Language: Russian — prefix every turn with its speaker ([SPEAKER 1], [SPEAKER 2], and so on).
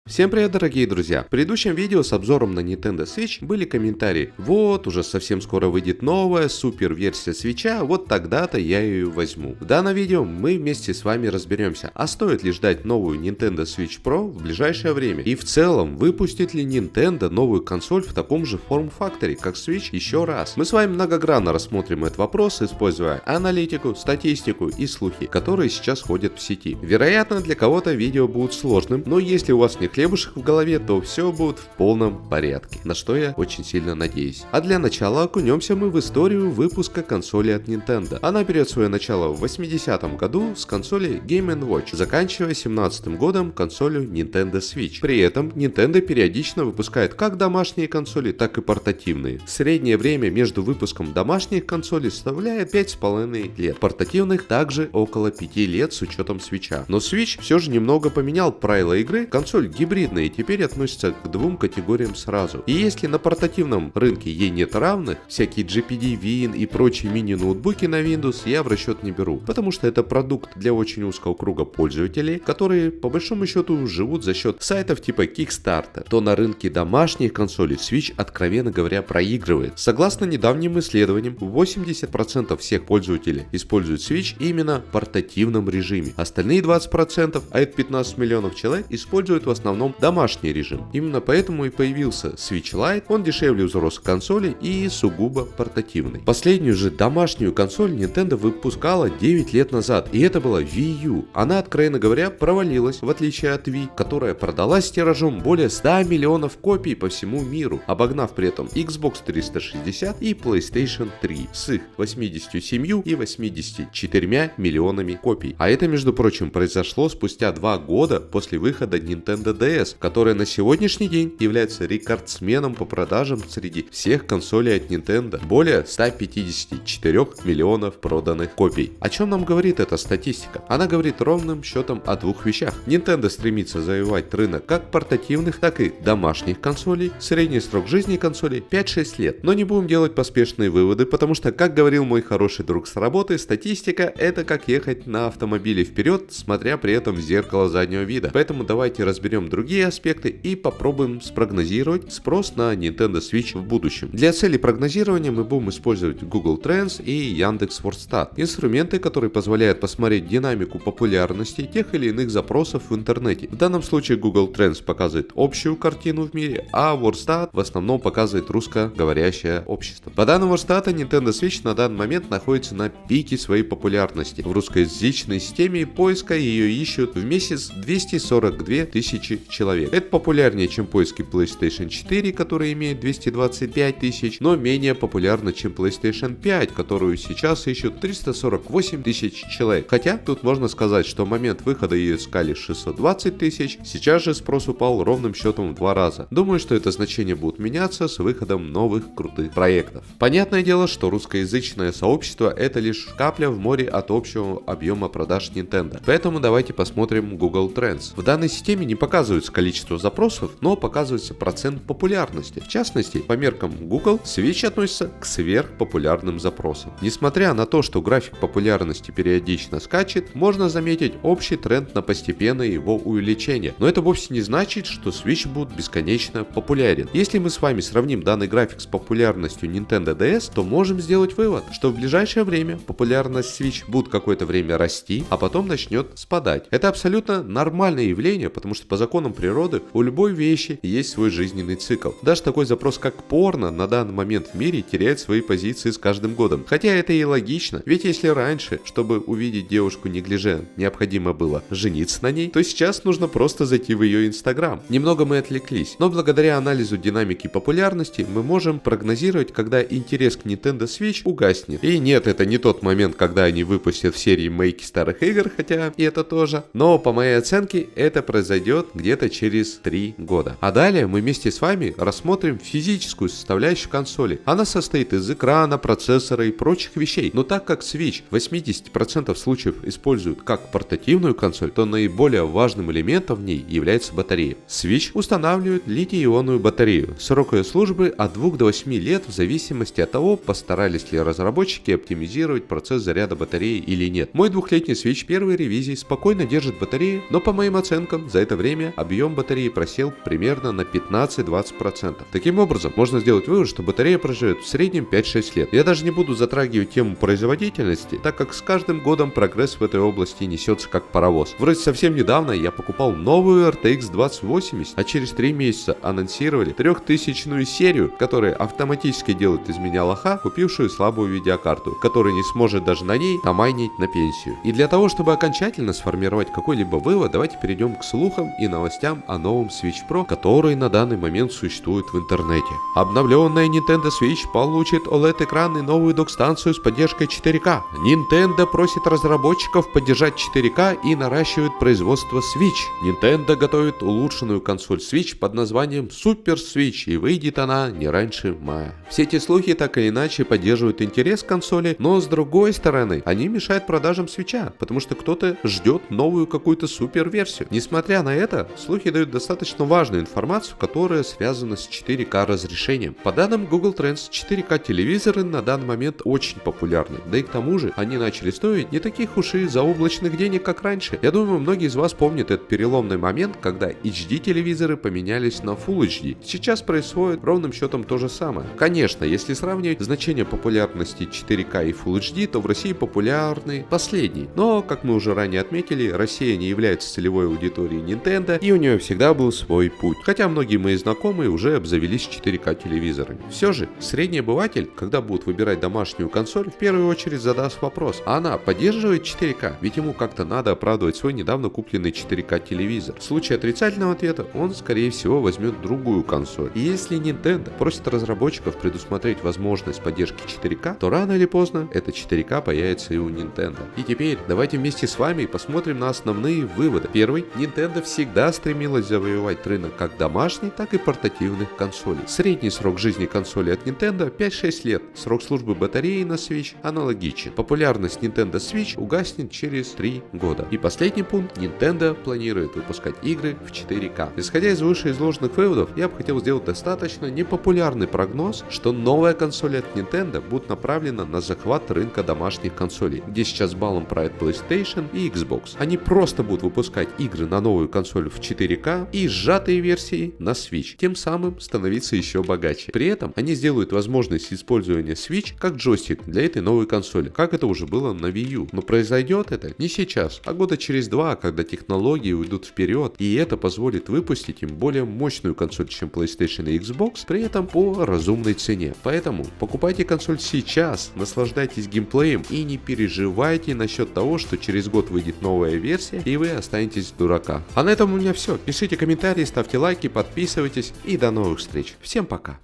[SPEAKER 1] Всем привет, дорогие друзья! В предыдущем видео с обзором на Nintendo Switch были комментарии: вот, уже совсем скоро выйдет новая супер версия Switch'а, вот тогда-то я ее возьму. В данном видео мы вместе с вами разберемся, а стоит ли ждать новую Nintendo Switch Pro в ближайшее время, и в целом, выпустит ли Nintendo новую консоль в таком же форм-факторе, как Switch еще раз. Мы с вами многогранно рассмотрим этот вопрос, используя аналитику, статистику и слухи, которые сейчас ходят в сети. Вероятно, для кого-то видео будет сложным, но если у вас не хлебушек в голове, то все будет в полном порядке, на что я очень сильно надеюсь. А для начала окунемся мы в историю выпуска консоли от Nintendo. Она берет свое начало в 80-м году с консоли Game & Watch, заканчивая 17-м годом консолью Nintendo Switch. При этом Nintendo периодично выпускает как домашние консоли, так и портативные. Среднее время между выпуском домашних консолей составляет 5,5 лет. Портативных также около 5 лет с учетом Switch'а. Но Switch все же немного поменял правила игры, консоль гибридная и теперь относится к двум категориям сразу. И если на портативном рынке ей нет равных, всякие GPD, Win и прочие мини-ноутбуки на Windows я в расчет не беру, потому что это продукт для очень узкого круга пользователей, которые по большому счету живут за счет сайтов типа Kickstarter, то на рынке домашних консолей Switch, откровенно говоря, проигрывает. Согласно недавним исследованиям, 80% всех пользователей используют Switch именно в портативном режиме. Остальные 20%, а это 15 миллионов человек, используют в основном домашний режим. Именно поэтому и появился Switch Lite, он дешевле взрослых консолей и сугубо портативный. Последнюю же домашнюю консоль Nintendo выпускала 9 лет назад, и это была Wii U. Она, откровенно говоря, провалилась, в отличие от Wii, которая продалась тиражом более 100 миллионов копий по всему миру, обогнав при этом Xbox 360 и PlayStation 3 с их 87 и 84 миллионами копий. А это, между прочим, произошло спустя 2 года после выхода Nintendo DS, которая на сегодняшний день является рекордсменом по продажам среди всех консолей от Nintendo. Более 154 миллионов проданных копий. О чем нам говорит эта статистика? Она говорит ровным счетом о двух вещах. Nintendo стремится завоевать рынок как портативных, так и домашних консолей. Средний срок жизни консолей 5-6 лет. Но не будем делать поспешные выводы, потому что, как говорил мой хороший друг с работы, статистика — это как ехать на автомобиле вперед, смотря при этом в зеркало заднего вида. Поэтому давайте разберем другие аспекты и попробуем спрогнозировать спрос на Nintendo Switch в будущем. Для целей прогнозирования мы будем использовать Google Trends и Яндекс.Вордстат, инструменты, которые позволяют посмотреть динамику популярности тех или иных запросов в интернете. В данном случае Google Trends показывает общую картину в мире, а Вордстат в основном показывает русскоговорящее общество. По данным Вордстата, Nintendo Switch на данный момент находится на пике своей популярности. В русскоязычной системе поиска ее ищут в месяц 242 тысячи человек. Это популярнее, чем поиски PlayStation 4, который имеет 225 тысяч, но менее популярно, чем PlayStation 5, которую сейчас ищут 348 тысяч человек. Хотя тут можно сказать, что в момент выхода ее искали 620 тысяч, сейчас же спрос упал ровным счетом в 2 раза. Думаю, что это значение будет меняться с выходом новых крутых проектов. Понятное дело, что русскоязычное сообщество — это лишь капля в море от общего объема продаж Nintendo. Поэтому давайте посмотрим Google Trends. В данной системе не показывается количество запросов, но показывается процент популярности. В частности, по меркам Google, Switch относится к сверхпопулярным запросам. Несмотря на то, что график популярности периодично скачет, можно заметить общий тренд на постепенное его увеличение. Но это вовсе не значит, что Switch будет бесконечно популярен. Если мы с вами сравним данный график с популярностью Nintendo DS, то можем сделать вывод, что в ближайшее время популярность Switch будет какое-то время расти, а потом начнет спадать. Это абсолютно нормальное явление, потому что по законам природы у любой вещи есть свой жизненный цикл. Даже такой запрос, как порно, на данный момент в мире теряет свои позиции с каждым годом. Хотя это и логично, ведь если раньше, чтобы увидеть девушку неглиже, необходимо было жениться на ней, то сейчас нужно просто зайти в ее Instagram. Немного мы отвлеклись, но благодаря анализу динамики популярности мы можем прогнозировать, когда интерес к Nintendo Switch угаснет. И нет, это не тот момент, когда они выпустят в серии мейки старых игр, хотя и это тоже. Но по моей оценке это произойдет где-то через 3 года. А далее мы вместе с вами рассмотрим физическую составляющую консоли. Она состоит из экрана, процессора и прочих вещей. Но так как Switch в 80% случаев используют как портативную консоль, то наиболее важным элементом в ней является батарея. Switch устанавливает литий-ионную батарею. Срок ее службы от 2 до 8 лет в зависимости от того, постарались ли разработчики оптимизировать процесс заряда батареи или нет. Мой двухлетний Switch первой ревизии спокойно держит батарею, но по моим оценкам за это время объем батареи просел примерно на 15-20%. Таким образом, можно сделать вывод, что батарея проживет в среднем 5-6 лет. Я даже не буду затрагивать тему производительности, так как с каждым годом прогресс в этой области несется как паровоз. Вроде совсем недавно я покупал новую RTX 2080, а через 3 месяца анонсировали 3000-ю серию, которая автоматически делает из меня лоха, купившую слабую видеокарту, который не сможет даже на ней намайнить на пенсию. И для того, чтобы окончательно сформировать какой-либо вывод, давайте перейдем к слухам и новостям о новом Switch Pro, который на данный момент существует в интернете. Обновленная Nintendo Switch получит OLED-экран и новую док-станцию с поддержкой 4К. Nintendo просит разработчиков поддержать 4К и наращивает производство Switch. Nintendo готовит улучшенную консоль Switch под названием Super Switch, и выйдет она не раньше мая. Все эти слухи так или иначе поддерживают интерес к консоли, но с другой стороны, они мешают продажам Switch'а, потому что кто-то ждет новую какую-то супер версию. Несмотря на это, слухи дают достаточно важную информацию, которая связана с 4К разрешением. По данным Google Trends, 4К телевизоры на данный момент очень популярны, да и к тому же они начали стоить не таких уж и заоблачных денег, как раньше. Я думаю, многие из вас помнят этот переломный момент, когда HD телевизоры поменялись на Full HD. Сейчас происходит ровным счетом то же самое. Конечно, если сравнивать значение популярности 4К и Full HD, то в России популярны последние. Но, как мы уже ранее отметили, Россия не является целевой аудиторией Nintendo, и у нее всегда был свой путь. Хотя многие мои знакомые уже обзавелись 4К телевизорами. Все же, средний обыватель, когда будет выбирать домашнюю консоль, в первую очередь задаст вопрос: а она поддерживает 4К? Ведь ему как-то надо оправдывать свой недавно купленный 4К телевизор. В случае отрицательного ответа, он скорее всего возьмет другую консоль. И если Nintendo просит разработчиков предусмотреть возможность поддержки 4К, то рано или поздно это 4К появится и у Nintendo. И теперь давайте вместе с вами посмотрим на основные выводы. Первый. Nintendo всегда стремилась завоевать рынок как домашних, так и портативных консолей. Средний срок жизни консоли от Nintendo 5-6 лет. Срок службы батареи на Switch аналогичен. Популярность Nintendo Switch угаснет через 3 года. И последний пункт. Nintendo планирует выпускать игры в 4К. Исходя из вышеизложенных выводов, я бы хотел сделать достаточно непопулярный прогноз, что новая консоль от Nintendo будет направлена на захват рынка домашних консолей, где сейчас балом правят PlayStation и Xbox. Они просто будут выпускать игры на новую консоль в 4К и сжатые версии на Switch, тем самым становиться еще богаче. При этом они сделают возможность использования Switch как джойстик для этой новой консоли, как это уже было на Wii U. Но произойдет это не сейчас, а года через 2, когда технологии уйдут вперед, и это позволит выпустить им более мощную консоль, чем PlayStation и Xbox, при этом по разумной цене. Поэтому покупайте консоль сейчас, наслаждайтесь геймплеем и не переживайте насчет того, что через год выйдет новая версия и вы останетесь в дураках. А на этом у меня все. Пишите комментарии, ставьте лайки, подписывайтесь и до новых встреч. Всем пока!